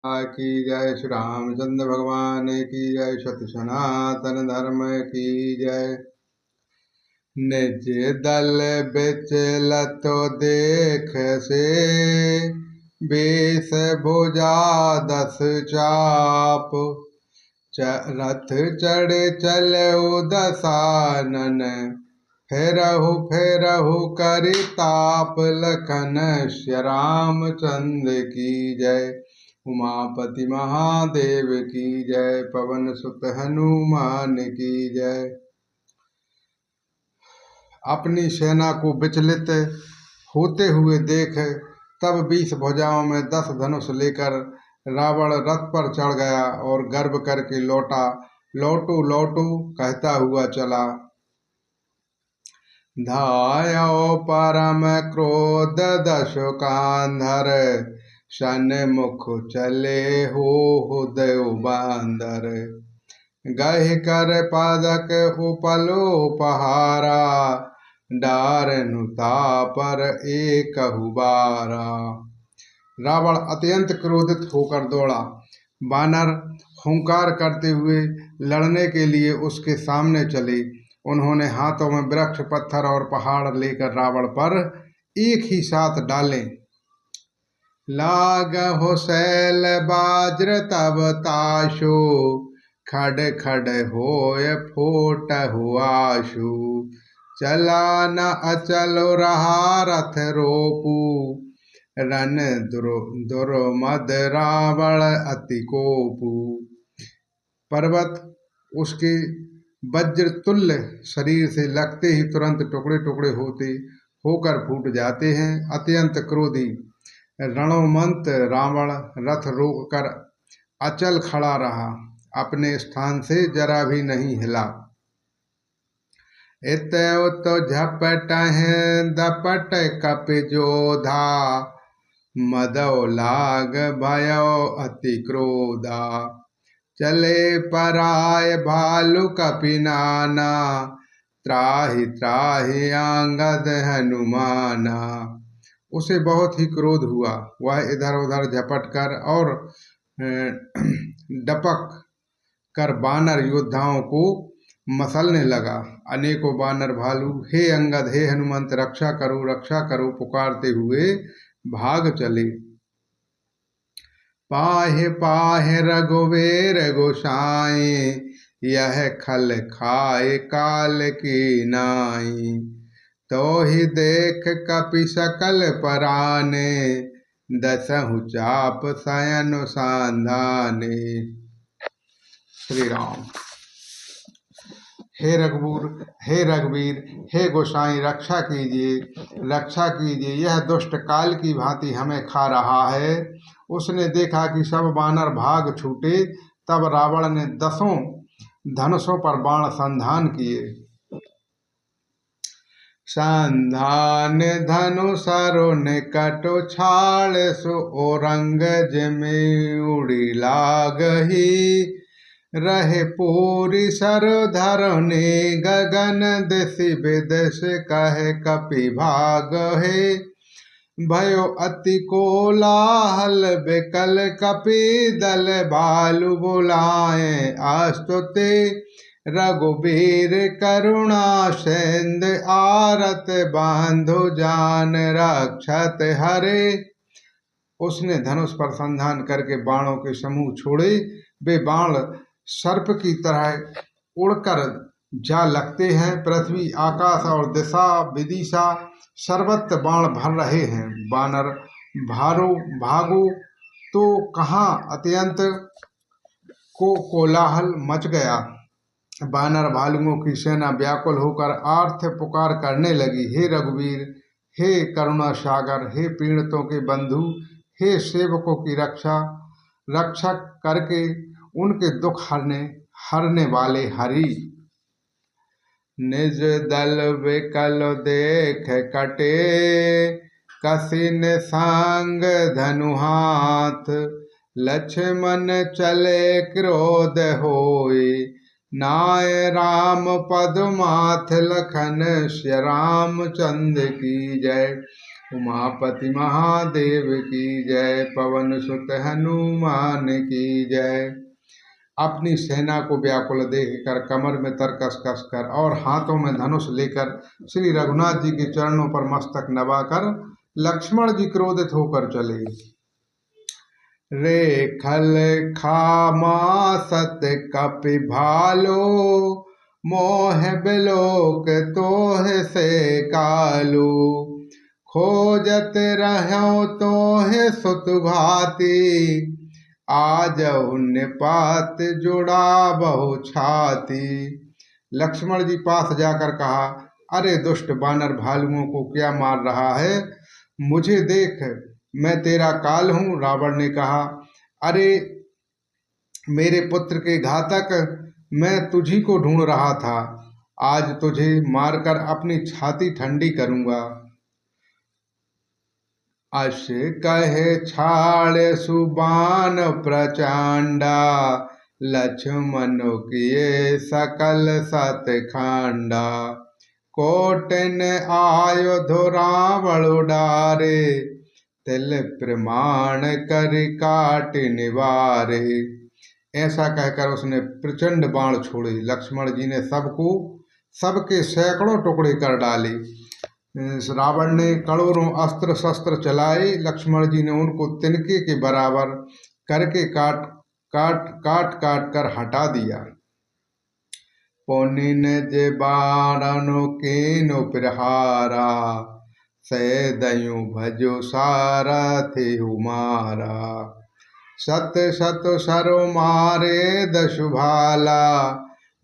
की जय। श्री रामचंद्र भगवान की जय। सत्य सनातन धर्म की जय। निज दल बिच लतो देख से, बेस भुजा दस चाप। रथ चढ़ चलऊ दसानन, फेरहु फेरहु करि ताप। लखन श्री रामचंद्र की जय। उमापति महादेव की जय। पवन सुत हनुमान की जय। अपनी सेना को विचलित होते हुए देख तब 20 भुजाओं में 10 धनुष लेकर रावण रथ पर चढ़ गया और गर्व करके लौटा। लौटू लौटू कहता हुआ चला। धायो परम क्रोध दशो कांधर, सन्मुख चले हो हृदय बांदर। गहि कर पादक उपलो पहारा, डारनुता पर एक बारा। रावण अत्यंत क्रोधित होकर दौड़ा। बानर हुंकार करते हुए लड़ने के लिए उसके सामने चले। उन्होंने हाथों में वृक्ष पत्थर और पहाड़ लेकर रावण पर एक ही साथ डाले। लागहु शैल बाज्र तब ताशु, खड खड होय फूटहु आशु। चला न अचल रहा रथ रोपू, रन दुर्मद रावण अति कोपू। पर्वत उसके वज्र तुल्य शरीर से लगते ही तुरंत टुकड़े टुकड़े होकर फूट जाते हैं। अत्यंत क्रोधी रणोमंत रावण रथ रोककर अचल खड़ा रहा, अपने स्थान से जरा भी नहीं हिला। इत्यो तो झपटहि दपट कपि जोधा, मदो लाग भयो अति क्रोधा। चले पराय भालु कपि नाना, त्राहि त्राहि आंगद हनुमाना। उसे बहुत ही क्रोध हुआ। वह इधर उधर झपट कर और डपक कर बानर योद्धाओं को मसलने लगा। अनेकों बानर भालू हे अंगद हे हनुमंत रक्षा करो पुकारते हुए भाग चले। पाहे पाहे रघुवीर गोसाई, यह खल खाए काल की नाई। तो ही देख कपि सकल पराने, दसहु चाप शयन सांधाने। श्री राम। हे रघुवीर हे गोसाई रक्षा कीजिए, यह दुष्ट काल की भांति हमें खा रहा है। उसने देखा कि सब बानर भाग छूटे, तब रावण ने 10 धनुषों पर बाण संधान किए। संधान धनुषरो निकटो छाड़, सो ओरंग जिमि उड़ी लागही। रहे पूरी सर धरने गगन, दिशि विदिश कहे कपि भागहे। भयो अति कोलाहल बिकल कपि दल, भालु बुलाए आस्तुति। रघुबीर करुणा सिंध आरत, बांधो जान रक्षत हरे। उसने धनुष पर संधान करके बाणों के समूह छोड़े। वे बाण सर्प की तरह उड़कर जा लगते हैं। पृथ्वी आकाश और दिशा विदिशा सर्वत्र बाण भर रहे हैं। बानर भागो तो कहाँ अत्यंत कोलाहल मच गया। बानर भालुओं की सेना व्याकुल होकर आर्थ पुकार करने लगी। हे रघुवीर हे करुणा सागर, हे पीड़ितों के बंधु, हे सेवकों की रक्षा करके उनके दुख हरने वाले हरि। निज दल विकल देख कटे, कसिन सांग धनु हाथ। लक्ष्मण चले क्रोध होय, नाय राम पद माथ। लखन श्री रामचंद्र की जय। उमापति महादेव की जय। पवन सुत हनुमान की जय। अपनी सेना को व्याकुल देखकर कमर में तरकस कसकर और हाथों में धनुष लेकर श्री रघुनाथ जी के चरणों पर मस्तक नवाकर लक्ष्मण जी क्रोधित होकर चले। रे खल खामा सत कपि भालो, मोह बिलोक तोह से कालू। खोजत रहो तोह सुत भांति, आजहु निपात जुड़ा बहु छाती। लक्ष्मण जी पास जाकर कहा, अरे दुष्ट बानर भालुओं को क्या मार रहा है? मुझे देख, मैं तेरा काल हूँ। रावण ने कहा, अरे मेरे पुत्र के घातक, मैं तुझी को ढूंढ रहा था। आज तुझे मारकर अपनी छाती ठंडी करूंगा। अश कहे छाड़ सुबान प्रचंडा, लक्ष्मण किए सकल सत खांडा। कोटिन आयुध रावण उडारे, तिल प्रमाण कर काट निवारे। ऐसा कहकर उसने प्रचंड बाण छोड़े। लक्ष्मण जी ने सबके सैकड़ों टुकड़े कर डाले। रावण ने करोड़ों अस्त्र शस्त्र चलाए। लक्ष्मण जी ने उनको तिनके के बराबर करके काट काट कर हटा दिया। पुनिन जे बाणनु कीनु प्रहारा, सैदयु भजो सारथि हुमारा। सत सत सरो मारे दशु भाला,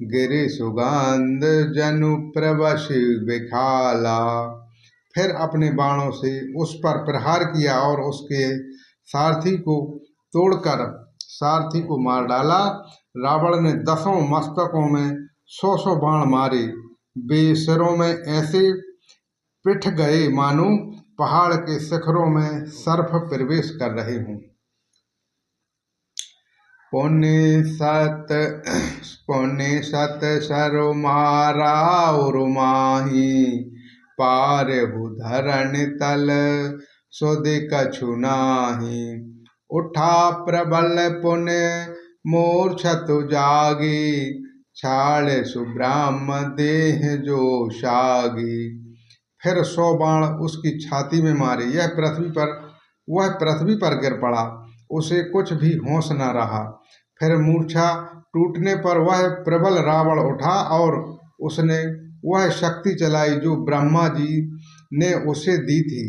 गिरि सुगंध जनु प्रवश बिखाला। फिर अपने बाणों से उस पर प्रहार किया और उसके सारथी को तोड़कर सारथी को मार डाला। रावण ने 10 मस्तकों में 100 बाण मारे। वे सिरों में ऐसे पिट गए मानो पहाड़ के शिखरों में सर्प प्रवेश कर रहे हों। पुण्य सत सरो मारा उर्माही, पारहु धरण तल सुधि कछु नाही। उठा प्रबल पुण्य मूर्छतु जागी, छाड़ सुब्राह्म देह जो शागी। फिर 100 बाण उसकी छाती में मारे। वह पृथ्वी पर गिर पड़ा। उसे कुछ भी होश न रहा। फिर मूर्छा टूटने पर वह प्रबल रावण उठा और उसने वह शक्ति चलाई जो ब्रह्मा जी ने उसे दी थी।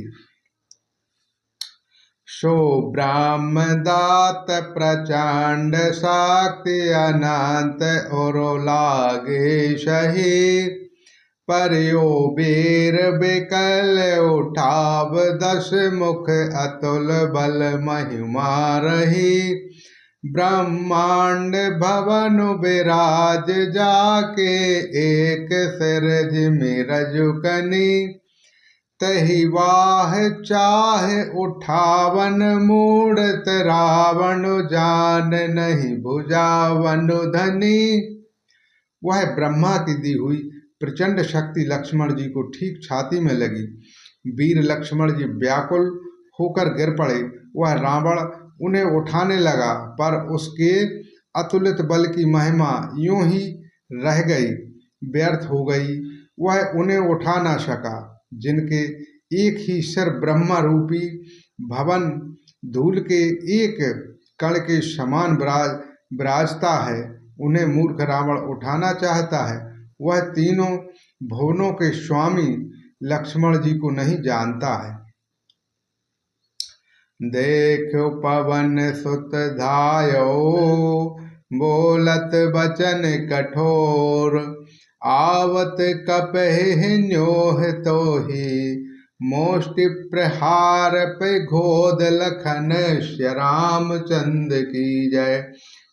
सो ब्रह्म दात प्रचंड शक्ति अनंत और लागे सही। परियो वीर बिकल उठाव 10 मुख, अतुल बल महिमा रही। ब्रह्मांड भवन विराज जाके, एक सिर जिमि रजुकनी। तहि वाह चाहे उठावन मूढ़त, रावण जान नहीं भुजावन धनी। वह ब्रह्मा की दी हुई प्रचंड शक्ति लक्ष्मण जी को ठीक छाती में लगी। वीर लक्ष्मण जी व्याकुल होकर गिर पड़े। वह रावण उन्हें उठाने लगा, पर उसके अतुलित बल की महिमा यूं ही रह गई, व्यर्थ हो गई। वह उन्हें उठा न सका। जिनके एक ही सिर ब्रह्मा रूपी भवन धूल के एक कण के समान विराजता है, उन्हें मूर्ख रावण उठाना चाहता है। वह तीनों भुवनों के स्वामी लक्ष्मण जी को नहीं जानता है। देखो पवन सुत धायो, बोलत बचन कठोर। आवत कपहि न्योह तोहि, मोष्टि प्रहार पे घोद लखन। श्री रामचंद्र की जय।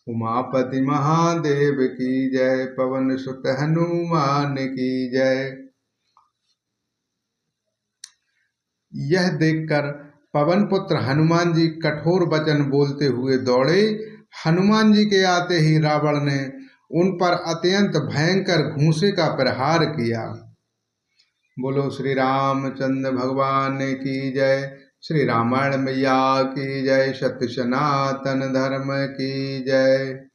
उमापति महादेव की जय। पवन सुत हनुमान की जय। यह देखकर पवन पुत्र हनुमान जी कठोर वचन बोलते हुए दौड़े। हनुमान जी के आते ही रावण ने उन पर अत्यंत भयंकर घूंसे का प्रहार किया। बोलो श्री रामचंद्र भगवान की जय। श्री रामायण मैया की जय। सत्य सनातन धर्म की जय।